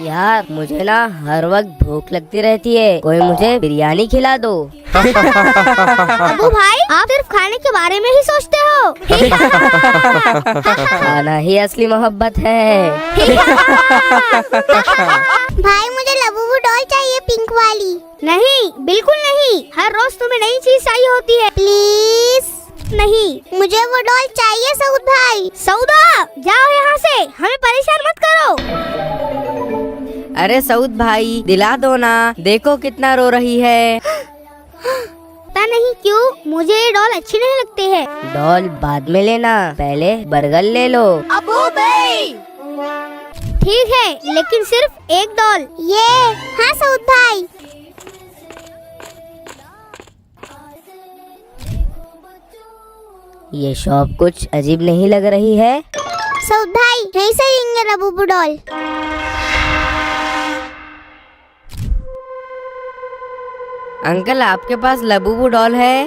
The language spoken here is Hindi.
यार मुझे ना हर वक्त भूख लगती रहती है, कोई मुझे बिरयानी खिला दो। अबू भाई, आप सिर्फ खाने के बारे में ही सोचते हो। खाना ही असली मोहब्बत है। भाई मुझे लबूबू डॉल चाहिए, पिंक वाली। नहीं, बिल्कुल नहीं, हर रोज तुम्हें नई चीज चाहिए होती है। प्लीज नहीं, मुझे वो डॉल चाहिए सऊद भाई। सऊदा, जाओ यहाँ से, हमें परेशान मत करो। अरे सऊद भाई, दिला दो ना, देखो कितना रो रही है। पता नहीं क्यों मुझे ये डॉल अच्छी नहीं लगती है। डॉल बाद में लेना, पहले बर्गर ले लो। अबू भाई ठीक है, लेकिन सिर्फ एक डॉल। ये हाँ सऊद भाई। ये शॉप कुछ अजीब नहीं लग रही है। सऊद भाई यहीं से लेंगे लबूबू डॉल। अंकल, आपके पास लबूबू डॉल है?